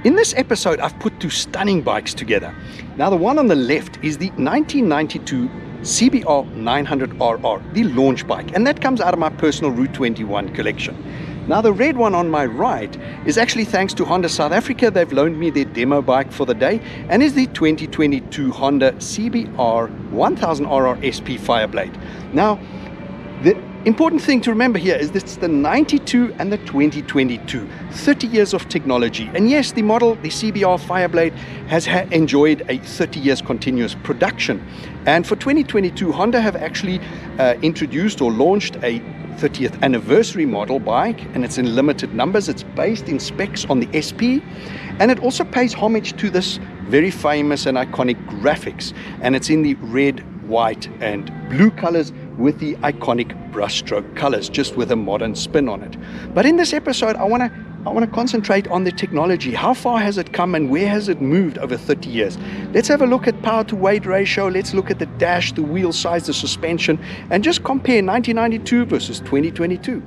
In this episode, I've put two stunning bikes together. Now, the one on the left is the 1992 CBR 900RR, the launch bike, and that comes out of my personal Route 21 collection. Now, the red one on my right is actually thanks to Honda South Africa. They've loaned me their demo bike for the day, and is the 2022 Honda CBR 1000RR SP Fireblade. Now, the important thing to remember here is this: the 92 and the 2022, 30 years of technology. And yes, the model, the CBR Fireblade, has enjoyed a 30 years continuous production. And for 2022, Honda have actually introduced or launched a 30th anniversary model bike, and it's in limited numbers. It's based in specs on the SP, and it also pays homage to this very famous and iconic graphics, and it's in the red, white and blue colors with the iconic brushstroke colors, just with a modern spin on it. But in this episode, I want to concentrate on the technology. How far has it come and where has it moved over 30 years? Let's have a look at power to weight ratio. Let's look at the dash, the wheel size, the suspension, and just compare 1992 versus 2022.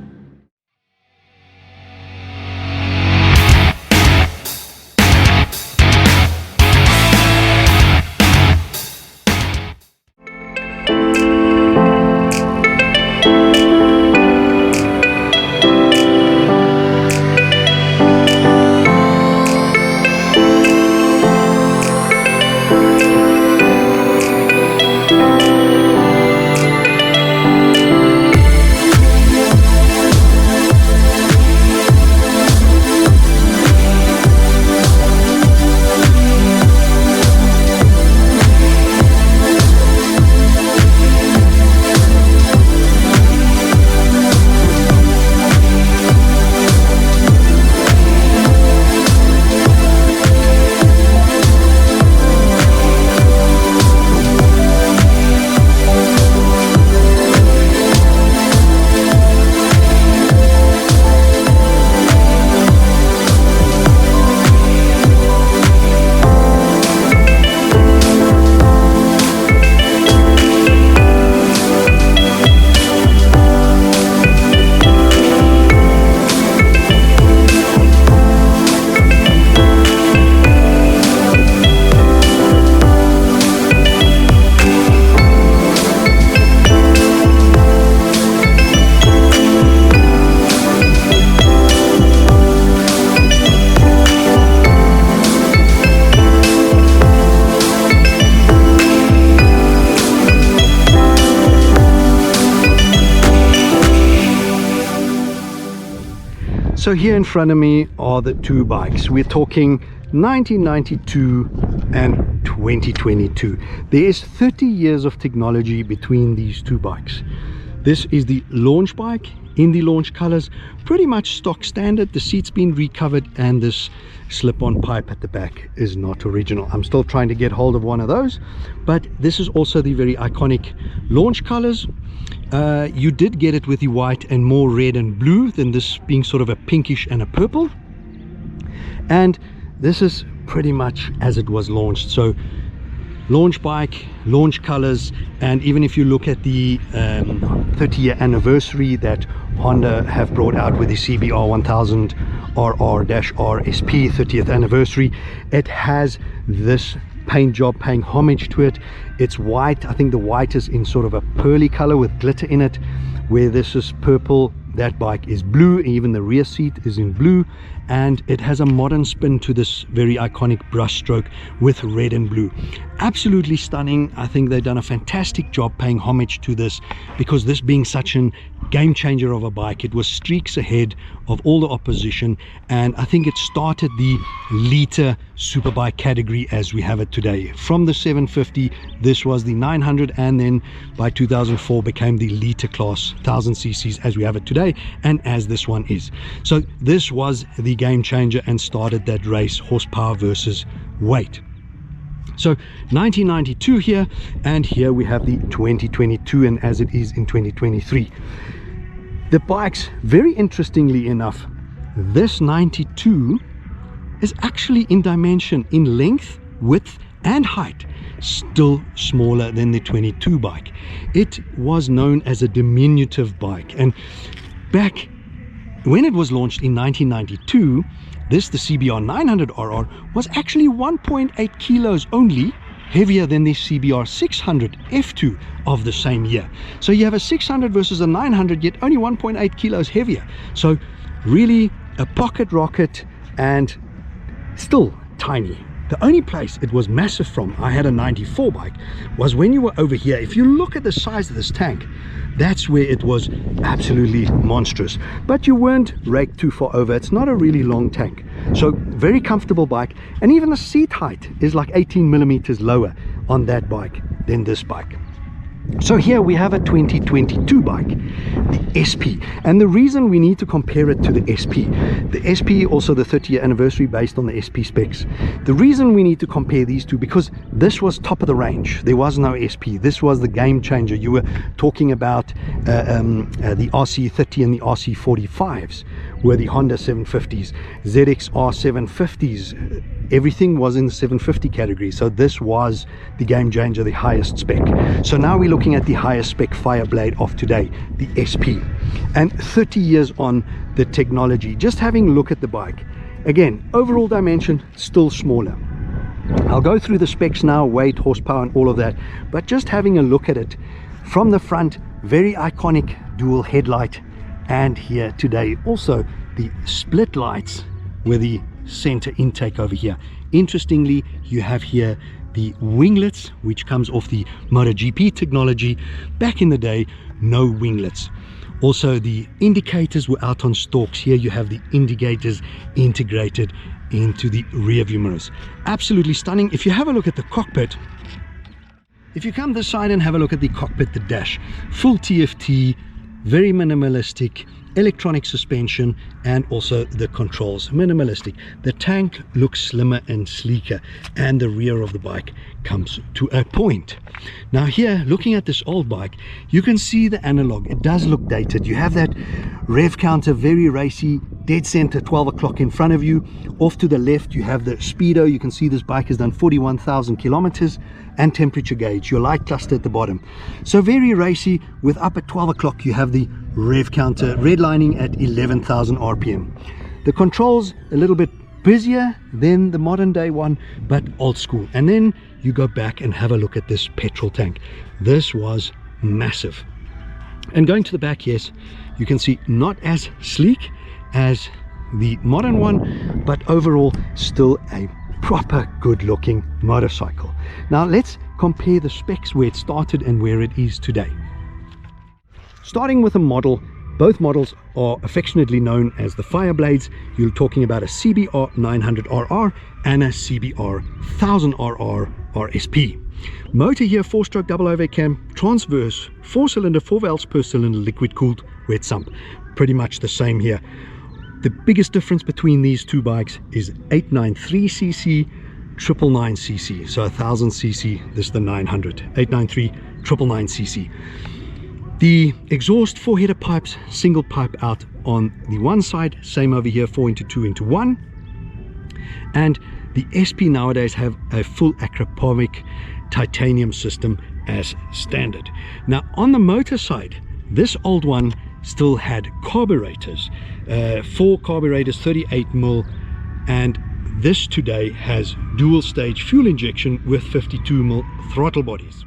So here in front of me are the two bikes. We're talking 1992 and 2022. There is 30 years of technology between these two bikes. This is the launch bike in the launch colors, pretty much stock standard. The seat's been recovered, and this slip-on pipe at the back is not original. I'm still trying to get hold of one of those, but this is also the very iconic launch colors. You did get it with the white and more red and blue, than this being sort of a pinkish and a purple. And this is pretty much as it was launched. So launch bike, launch colors, and even if you look at the 30-year anniversary that Honda have brought out with the CBR 1000 RR-R SP 30th anniversary, it has this paint job paying homage to it. It's white. I think the white is in sort of a pearly color with glitter in it, where this is purple. That bike is blue. Even the rear seat is in blue, and it has a modern spin to this very iconic brushstroke with red and blue. Absolutely stunning. I think they've done a fantastic job paying homage to this, because this being such an game changer of a bike, it was streaks ahead of all the opposition, and I think it started the liter superbike category as we have it today. From the 750, this was the 900, and then by 2004 became the liter class 1000 cc's as we have it today, and as this one is. So this was the game changer and started that race, horsepower versus weight. So 1992 here, and here we have the 2022, and as it is in 2023. The bikes, very interestingly enough, this 92 is actually in dimension, in length, width and height, still smaller than the 22 bike. It was known as a diminutive bike, and back when it was launched in 1992, This, the CBR 900RR, was actually 1.8 kilos only heavier than the CBR 600 F2 of the same year. So you have a 600 versus a 900, yet only 1.8 kilos heavier. So really a pocket rocket, and still tiny. The only place it was massive from, I had a 94 bike, was when you were over here. If you look at the size of this tank, that's where it was absolutely monstrous. But you weren't raked too far over. It's not a really long tank. So very comfortable bike, and even the seat height is like 18 millimeters lower on that bike than this bike. So here we have a 2022 bike, the SP, and the reason we need to compare it to the SP, also the 30-year anniversary based on the SP specs. The reason we need to compare these two, because this was top of the range. There was no SP. This was the game changer. You were talking about the RC30 and the RC45s were the Honda 750s, ZXR 750s. Everything was in the 750 category. So this was the game changer, the highest spec. So now we're looking at the highest spec Fireblade of today, the SP. And 30 years on, the technology, just having a look at the bike, again, overall dimension still smaller. I'll go through the specs now, weight, horsepower and all of that, but just having a look at it from the front, very iconic dual headlight. And here today also the split lights with the center intake over here. Interestingly, you have here the winglets, which comes off the MotoGP technology. Back in the day, no winglets. Also the indicators were out on stalks. Here you have the indicators integrated into the rear view mirrors. Absolutely stunning. If you have a look at the cockpit, if you come this side and have a look at the cockpit, the dash, full TFT, very minimalistic, electronic suspension, and also the controls minimalistic. The tank looks slimmer and sleeker, and the rear of the bike comes to a point. Now here, looking at this old bike, you can see the analog. It does look dated. You have that rev counter, very racy, dead center 12 o'clock in front of you. Off to the left you have the speedo. You can see this bike has done 41,000 kilometers, and temperature gauge, your light cluster at the bottom. So very racy. With up at 12 o'clock you have the rev counter redlining at 11,000 RPM. The controls a little bit busier than the modern day one, but old school. And then you go back and have a look at this petrol tank. This was massive. And going to the back, yes, you can see not as sleek as the modern one, but overall still a proper good looking motorcycle. Now let's compare the specs, where it started and where it is today. Starting with a model, both models are affectionately known as the Fireblades. You're talking about a CBR 900RR and a CBR 1000RR RSP. Motor here, 4-stroke double overhead cam, transverse, 4-cylinder, 4 valves per cylinder, liquid cooled wet sump. Pretty much the same here. The biggest difference between these two bikes is 893cc, 999cc. So 1000cc, this is the 900, 893, 999cc. The exhaust 4-header pipes, single pipe out on the one side, same over here, 4x2x1. And the SP nowadays have a full acropovic titanium system as standard. Now on the motor side, this old one still had carburetors, 4 carburetors, 38mm, and this today has dual stage fuel injection with 52mm throttle bodies.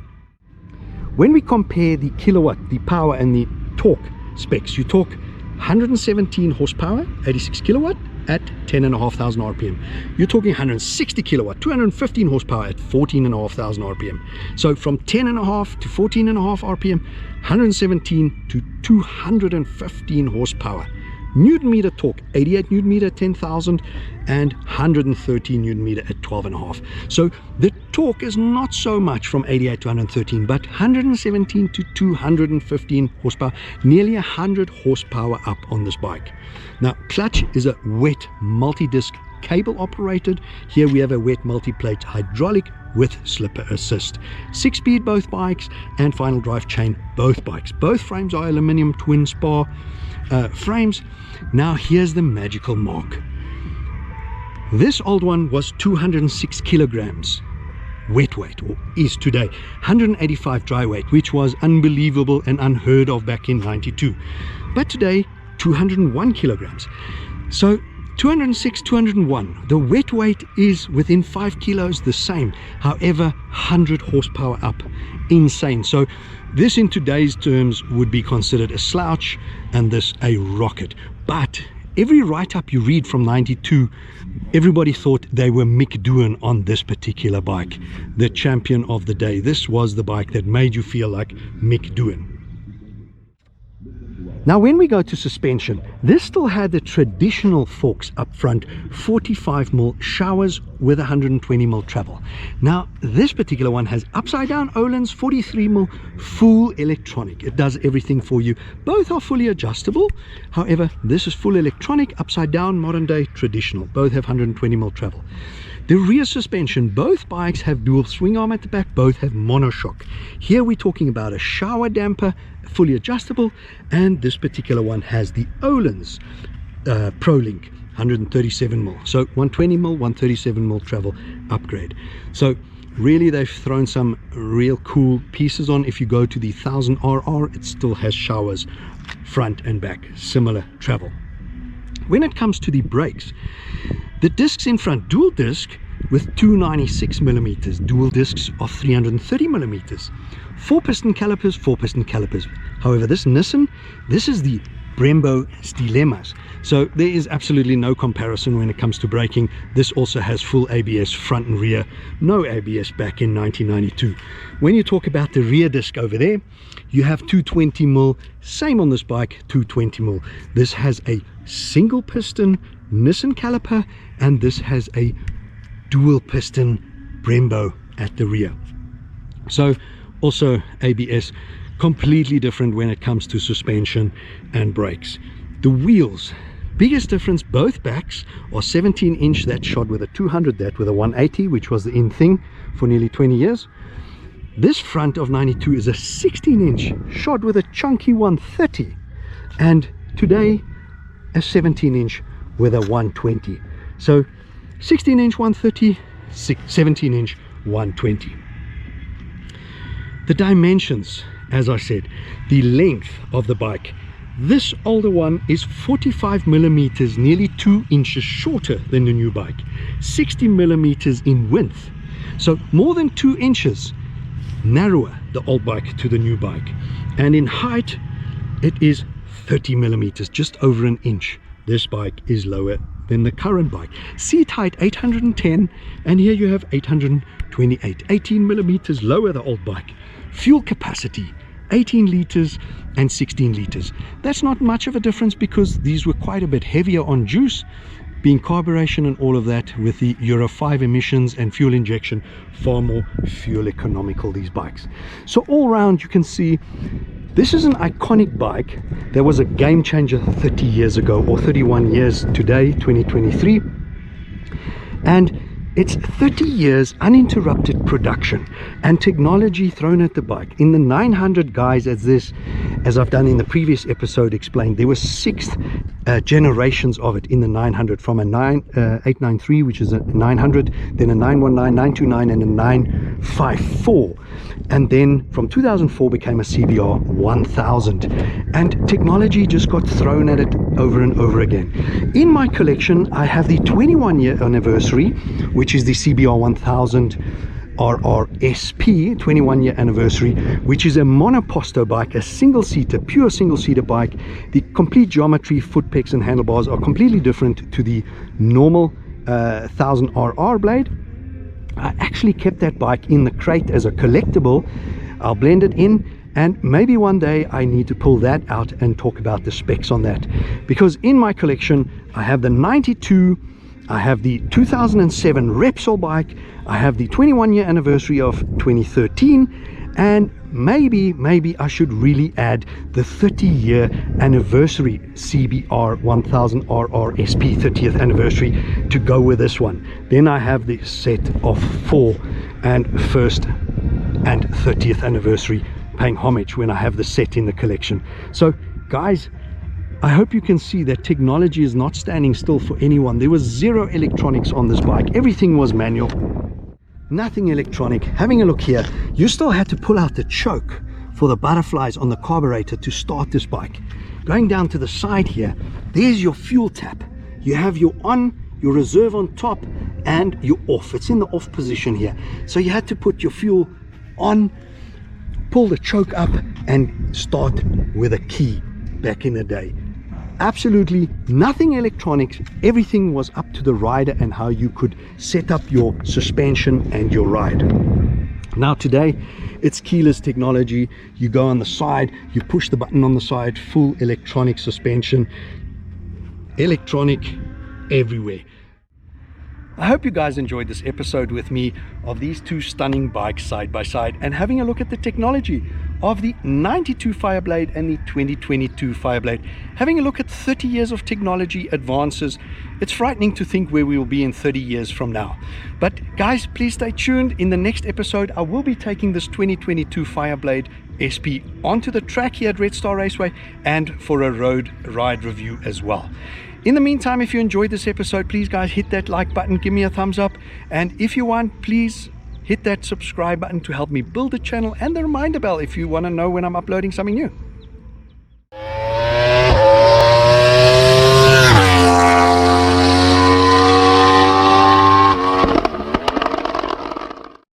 When we compare the kilowatt, the power and the torque specs, you talk 117 horsepower, 86 kilowatt at 10,500 RPM. You're talking 160 kilowatt, 215 horsepower at 14,500 RPM. So from 10.5 to 14.5 RPM, 117 to 215 horsepower. Newton meter torque, 88 Newton meter at 10,000 and 113 Newton meter at 12.5. So the torque is not so much from 88 to 113, but 117 to 215 horsepower, nearly 100 horsepower up on this bike. Now clutch is a wet multi-disc cable operated. Here we have a wet multi-plate hydraulic with slipper assist. 6-speed both bikes, and final drive chain both bikes. Both frames are aluminum twin spar frames. Now here's the magical mark. This old one was 206 kilograms wet weight, or is today 185 dry weight, which was unbelievable and unheard of back in '92. But today 201 kilograms. So 206, 201. The wet weight is within 5 kilos the same. However, 100 horsepower up. Insane. So this in today's terms would be considered a slouch and this a rocket. But every write-up you read from 92, everybody thought they were Mick Doohan on this particular bike, the champion of the day. This was the bike that made you feel like Mick Doohan. Now when we go to suspension, this still had the traditional forks up front, 45mm showers with 120mm travel. Now this particular one has upside down Öhlins, 43mm full electronic. It does everything for you. Both are fully adjustable. However, this is full electronic, upside down, modern day, traditional. Both have 120mm travel. The rear suspension, both bikes have dual swing arm at the back, both have monoshock. Here we're talking about a shower damper, fully adjustable, and this particular one has the Öhlins ProLink 137mm. So 120mm, 137mm travel upgrade. So really they've thrown some real cool pieces on. If you go to the 1000RR, it still has showers front and back, similar travel. When it comes to the brakes, the discs in front, dual disc with 296mm, dual discs of 330mm, 4-piston calipers, 4-piston calipers. However, this Nissan, this is the Brembo Dilemmas, so there is absolutely no comparison when it comes to braking. This also has full ABS front and rear, no ABS back in 1992. When you talk about the rear disc over there, you have 220mm, same on this bike, 220mm. This has a single piston Nissan caliper, and this has a dual piston Brembo at the rear. So also ABS, completely different when it comes to suspension and brakes. The wheels, biggest difference, both backs are 17-inch, that shod with a 200, that with a 180, which was the in thing for nearly 20 years. This front of 92 is a 16-inch, shod with a chunky 130, and today a 17-inch with a 120. So 16-inch 130, 17-inch 120. The dimensions, as I said, the length of the bike, this older one is 45mm, nearly 2 inches shorter than the new bike, 60mm in width, so more than 2 inches narrower the old bike to the new bike. And in height it is 30mm, just over an inch. This bike is lower than the current bike. Seat height 810, and here you have 828, 18mm lower the old bike. Fuel capacity 18 liters and 16 liters. That's not much of a difference because these were quite a bit heavier on juice, being carburation and all of that, with the Euro 5 emissions and fuel injection, far more fuel economical, these bikes. So all round you can see this is an iconic bike. There was a game changer 30 years ago, or 31 years today, 2023, and it's 30 years uninterrupted production and technology thrown at the bike. In the 900, guys, as I've done in the previous episode explained, there were 6 generations of it in the 900, from a 893, which is a 900, then a 919, 929, and a 954, and then from 2004 became a CBR 1000, and technology just got thrown at it over and over again. In my collection I have the 21-year anniversary, which is the CBR 1000 RRSP 21-year anniversary, which is a monoposto bike, a single-seater, pure single-seater bike. The complete geometry, foot pegs and handlebars are completely different to the normal 1000RR blade. I actually kept that bike in the crate as a collectible. I'll blend it in, and maybe one day I need to pull that out and talk about the specs on that, because in my collection I have the 92, I have the 2007 Repsol bike, I have the 21-year anniversary of 2013, and maybe I should really add the 30-year anniversary CBR 1000 RRSP 30th anniversary to go with this one. Then I have the set of 4 and 1st and 30th anniversary paying homage when I have the set in the collection. So guys, I hope you can see that technology is not standing still for anyone. There was 0 electronics on this bike. Everything was manual, nothing electronic. Having a look here, you still had to pull out the choke for the butterflies on the carburetor to start this bike. Going down to the side here, there's your fuel tap. you have your on, your reserve on top, and your off. It's in the off position here. So you had to put your fuel on, pull the choke up, and start with a key back in the day. Absolutely nothing electronics. Everything was up to the rider and how you could set up your suspension and your ride. Now today it's keyless technology. You go on the side, you push the button on the side, full electronic suspension, electronic everywhere. I hope you guys enjoyed this episode with me of these two stunning bikes side by side and having a look at the technology of the 92 Fireblade and the 2022 Fireblade. Having a look at 30 years of technology advances. It's frightening to think where we will be in 30 years from now. But guys, please stay tuned. In the next episode, I will be taking this 2022 Fireblade SP onto the track here at Red Star Raceway and for a road ride review as well. In the meantime, if you enjoyed this episode, please guys hit that like button, give me a thumbs up, and if you want, please hit that subscribe button to help me build the channel and the reminder bell if you want to know when I'm uploading something new.